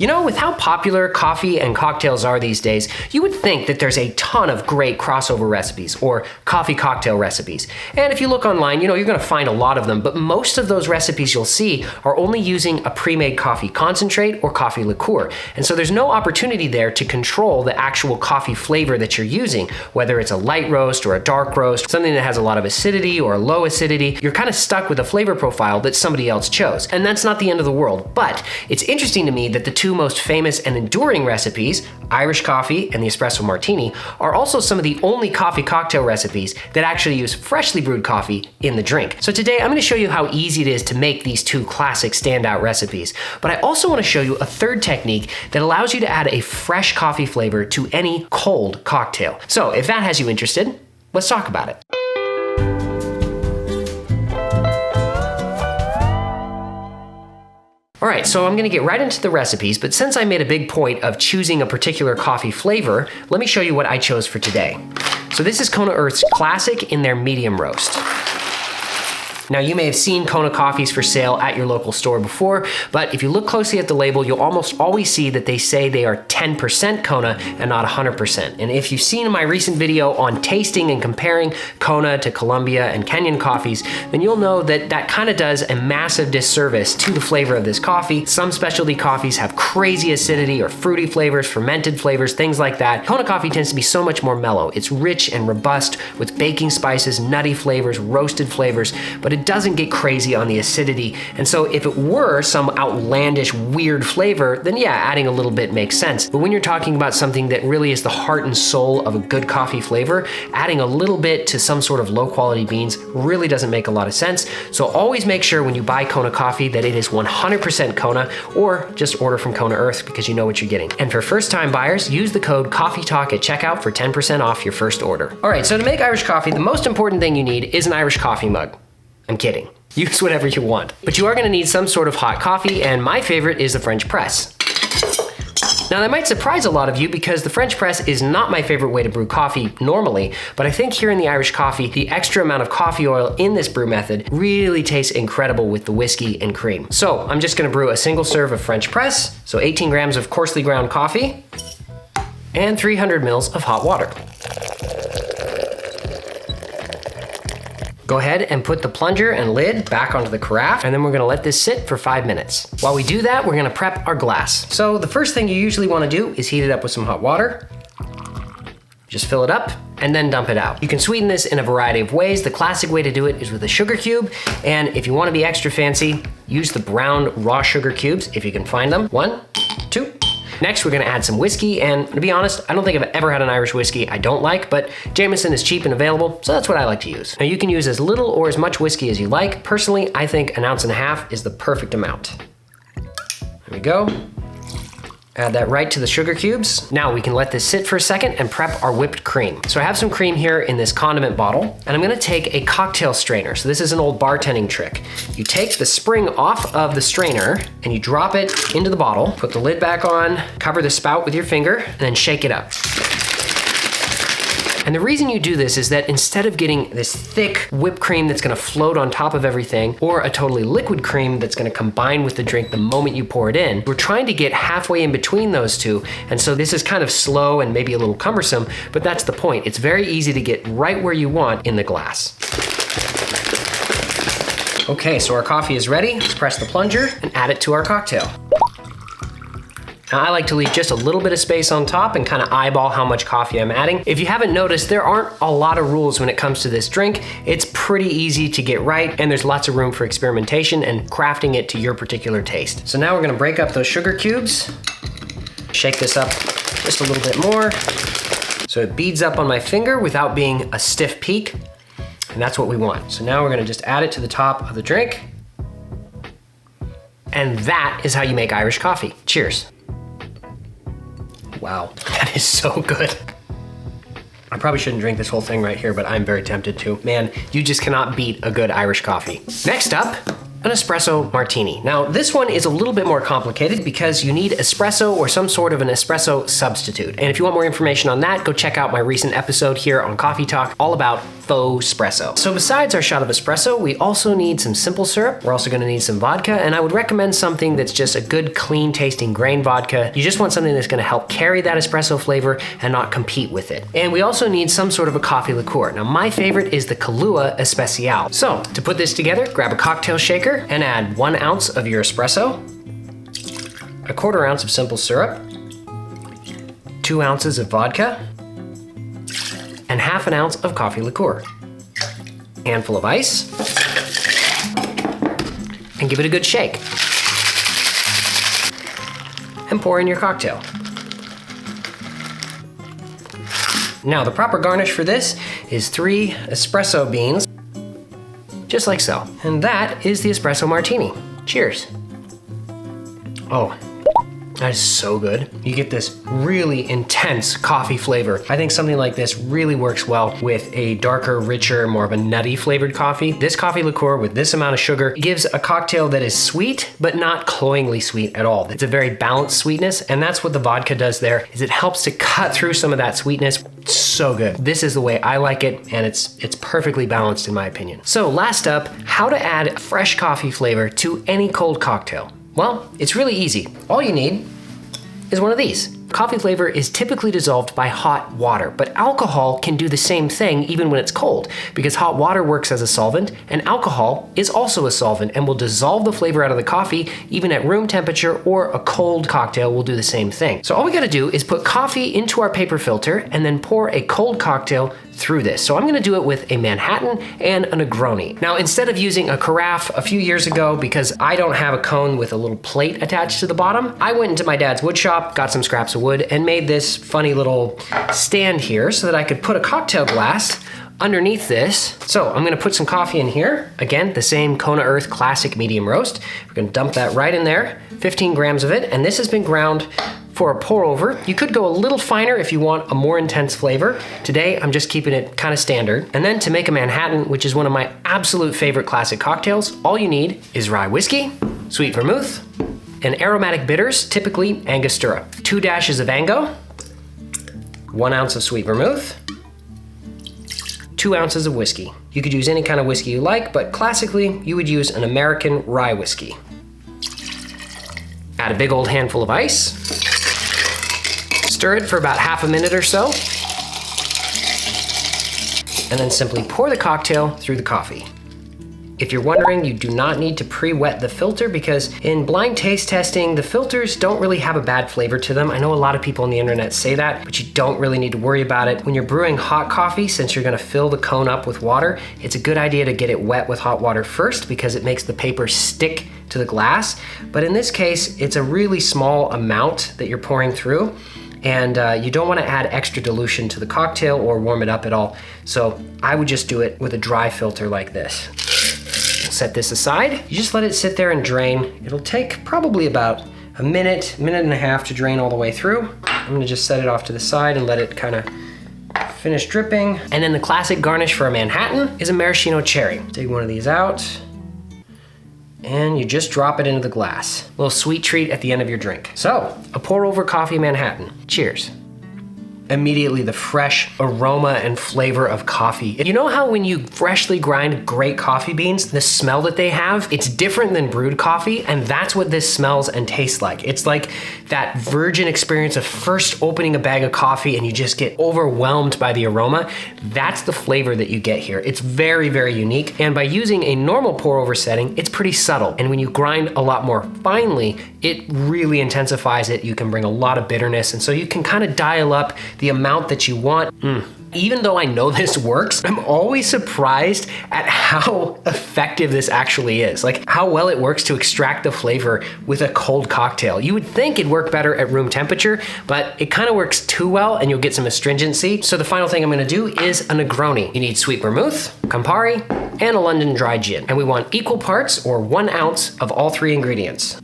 You know, with how popular coffee and cocktails are these days, you would think that there's a ton of great crossover recipes or coffee cocktail recipes. And if you look online, you're gonna find a lot of them, but most of those recipes you'll see are only using a pre-made coffee concentrate or coffee liqueur. And so there's no opportunity there to control the actual coffee flavor that you're using, whether it's a light roast or a dark roast, something that has a lot of acidity or low acidity. You're kind of stuck with a flavor profile that somebody else chose. And that's not the end of the world, but it's interesting to me that the two most famous and enduring recipes, Irish coffee and the Espresso Martini, are also some of the only coffee cocktail recipes that actually use freshly brewed coffee in the drink. So today I'm gonna show you how easy it is to make these two classic standout recipes. But I also wanna show you a third technique that allows you to add a fresh coffee flavor to any cold cocktail. So if that has you interested, let's talk about it. All right, so I'm gonna get right into the recipes, but since I made a big point of choosing a particular coffee flavor, let me show you what I chose for today. So this is Kona Earth's Classic in their medium roast. Now you may have seen Kona coffees for sale at your local store before, but if you look closely at the label, you'll almost always see that they say they are 10% Kona and not 100%. And if you've seen my recent video on tasting and comparing Kona to Colombia and Kenyan coffees, then you'll know that that kind of does a massive disservice to the flavor of this coffee. Some specialty coffees have crazy acidity or fruity flavors, fermented flavors, things like that. Kona coffee tends to be so much more mellow. It's rich and robust with baking spices, nutty flavors, roasted flavors, but it doesn't get crazy on the acidity. And so if it were some outlandish, weird flavor, then yeah, adding a little bit makes sense. But when you're talking about something that really is the heart and soul of a good coffee flavor, adding a little bit to some sort of low quality beans really doesn't make a lot of sense. So always make sure when you buy Kona coffee that it is 100% Kona, or just order from Kona Earth because you know what you're getting. And for first time buyers, use the code COFFEETALK at checkout for 10% off your first order. All right, so to make Irish coffee, the most important thing you need is an Irish coffee mug. I'm kidding. Use whatever you want. But you are gonna need some sort of hot coffee, and my favorite is the French press. Now that might surprise a lot of you because the French press is not my favorite way to brew coffee normally, but I think here in the Irish coffee, the extra amount of coffee oil in this brew method really tastes incredible with the whiskey and cream. So I'm just gonna brew a single serve of French press, so 18 grams of coarsely ground coffee, and 300 mils of hot water. Go ahead and put the plunger and lid back onto the carafe, and then we're gonna let this sit for 5 minutes. While we do that, we're gonna prep our glass. So the first thing you usually wanna do is heat it up with some hot water. Just fill it up and then dump it out. You can sweeten this in a variety of ways. The classic way to do it is with a sugar cube, and if you wanna be extra fancy, use the brown raw sugar cubes if you can find them. 1, 2. Next, we're gonna add some whiskey, and to be honest, I don't think I've ever had an Irish whiskey I don't like, but Jameson is cheap and available, so that's what I like to use. Now you can use as little or as much whiskey as you like. Personally, I think 1.5 ounces is the perfect amount. There we go. Add that right to the sugar cubes. Now we can let this sit for a second and prep our whipped cream. So I have some cream here in this condiment bottle, and I'm gonna take a cocktail strainer. So this is an old bartending trick. You take the spring off of the strainer and you drop it into the bottle, put the lid back on, cover the spout with your finger, and then shake it up. And the reason you do this is that instead of getting this thick whipped cream that's gonna float on top of everything, or a totally liquid cream that's gonna combine with the drink the moment you pour it in, we're trying to get halfway in between those two. And so this is kind of slow and maybe a little cumbersome, but that's the point. It's very easy to get right where you want in the glass. Okay, so our coffee is ready. Let's press the plunger and add it to our cocktail. Now, I like to leave just a little bit of space on top and kind of eyeball how much coffee I'm adding. If you haven't noticed, there aren't a lot of rules when it comes to this drink. It's pretty easy to get right, and there's lots of room for experimentation and crafting it to your particular taste. So now we're gonna break up those sugar cubes, shake this up just a little bit more, so it beads up on my finger without being a stiff peak, and that's what we want. So now we're gonna just add it to the top of the drink, and that is how you make Irish coffee. Cheers. Wow, that is so good. I probably shouldn't drink this whole thing right here, but I'm very tempted to. Man, you just cannot beat a good Irish coffee. Next up, an espresso martini. Now, this one is a little bit more complicated because you need espresso or some sort of an espresso substitute. And if you want more information on that, go check out my recent episode here on Coffee Talk, all about faux espresso. So besides our shot of espresso, we also need some simple syrup. We're also gonna need some vodka, and I would recommend something that's just a good, clean tasting grain vodka. You just want something that's gonna help carry that espresso flavor and not compete with it. And we also need some sort of a coffee liqueur. Now, my favorite is the Kahlua Especial. So to put this together, grab a cocktail shaker and add 1 ounce of your espresso, 1/4 ounce of simple syrup, 2 ounces of vodka, and 1/2 ounce of coffee liqueur. Handful of ice, and give it a good shake. And pour in your cocktail. Now, the proper garnish for this is 3 espresso beans, just like so. And that is the espresso martini. Cheers. Oh, that is so good. You get this really intense coffee flavor. I think something like this really works well with a darker, richer, more of a nutty flavored coffee. This coffee liqueur with this amount of sugar gives a cocktail that is sweet, but not cloyingly sweet at all. It's a very balanced sweetness, and that's what the vodka does there, is it helps to cut through some of that sweetness. It's so good. This is the way I like it, and it's perfectly balanced in my opinion. So last up, how to add fresh coffee flavor to any cold cocktail. Well, it's really easy. All you need is one of these. Coffee flavor is typically dissolved by hot water, but alcohol can do the same thing even when it's cold, because hot water works as a solvent, and alcohol is also a solvent and will dissolve the flavor out of the coffee even at room temperature, or a cold cocktail will do the same thing. So all we gotta do is put coffee into our paper filter and then pour a cold cocktail through this. So I'm gonna do it with a Manhattan and a Negroni. Now, instead of using a carafe a few years ago, because I don't have a cone with a little plate attached to the bottom, I went into my dad's wood shop, got some scraps of wood, and made this funny little stand here so that I could put a cocktail glass underneath this. So I'm gonna put some coffee in here. Again, the same Kona Earth classic medium roast. We're gonna dump that right in there, 15 grams of it, and this has been ground for a pour over. You could go a little finer if you want a more intense flavor. Today, I'm just keeping it kind of standard. And then to make a Manhattan, which is one of my absolute favorite classic cocktails, all you need is rye whiskey, sweet vermouth, and aromatic bitters, typically Angostura. 2 dashes of Ango, 1 ounce of sweet vermouth, 2 ounces of whiskey. You could use any kind of whiskey you like, but classically, you would use an American rye whiskey. Add a big old handful of ice. Stir it for about half a minute or so. And then simply pour the cocktail through the coffee. If you're wondering, you do not need to pre-wet the filter, because in blind taste testing, the filters don't really have a bad flavor to them. I know a lot of people on the internet say that, but you don't really need to worry about it. When you're brewing hot coffee, since you're gonna fill the cone up with water, it's a good idea to get it wet with hot water first, because it makes the paper stick to the glass. But in this case, it's a really small amount that you're pouring through, and you don't want to add extra dilution to the cocktail or warm it up at all. So I would just do it with a dry filter like this. Set this aside. You just let it sit there and drain. It'll take probably about a minute and a half to drain all the way through. I'm gonna just set it off to the side and let it kind of finish dripping. And then the classic garnish for a Manhattan is a maraschino cherry. Take one of these out, and you just drop it into the glass. A little sweet treat at the end of your drink. So, a pour over coffee Manhattan. Cheers. Immediately the fresh aroma and flavor of coffee. You know how when you freshly grind great coffee beans, the smell that they have, it's different than brewed coffee, and that's what this smells and tastes like. It's like that virgin experience of first opening a bag of coffee and you just get overwhelmed by the aroma. That's the flavor that you get here. It's very, very unique, and by using a normal pour over setting, it's pretty subtle. And when you grind a lot more finely, it really intensifies it. You can bring a lot of bitterness, and so you can kind of dial up the amount that you want. Even though I know this works, I'm always surprised at how effective this actually is. Like how well it works to extract the flavor with a cold cocktail. You would think it'd work better at room temperature, but it kind of works too well and you'll get some astringency. So the final thing I'm gonna do is a Negroni. You need sweet vermouth, Campari, and a London dry gin. And we want equal parts, or 1 ounce of all 3 ingredients.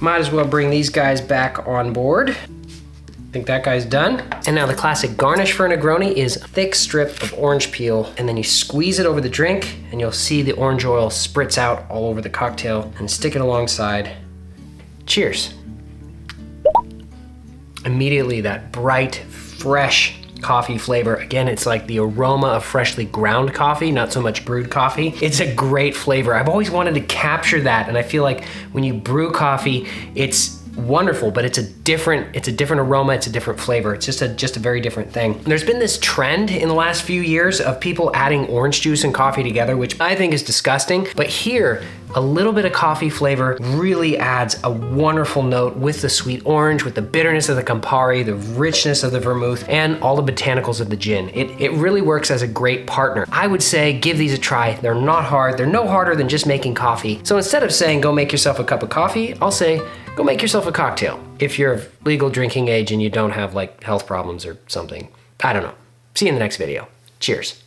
Might as well bring these guys back on board. think that guy's done. And now the classic garnish for a Negroni is a thick strip of orange peel, and then you squeeze it over the drink, and you'll see the orange oil spritz out all over the cocktail, and stick it alongside. Cheers. Immediately that bright, fresh coffee flavor. Again, it's like the aroma of freshly ground coffee, not so much brewed coffee. It's a great flavor. I've always wanted to capture that, and I feel like when you brew coffee, it's wonderful, but it's a different aroma, it's a different flavor. It's just a very different thing. There's been this trend in the last few years of people adding orange juice and coffee together, which I think is disgusting. But here, a little bit of coffee flavor really adds a wonderful note with the sweet orange, with the bitterness of the Campari, the richness of the vermouth, and all the botanicals of the gin. It really works as a great partner. I would say give these a try. They're not hard. They're no harder than just making coffee. So instead of saying go make yourself a cup of coffee, I'll say go make yourself a cocktail. If you're of legal drinking age and you don't have like health problems or something. I don't know. See you in the next video. Cheers.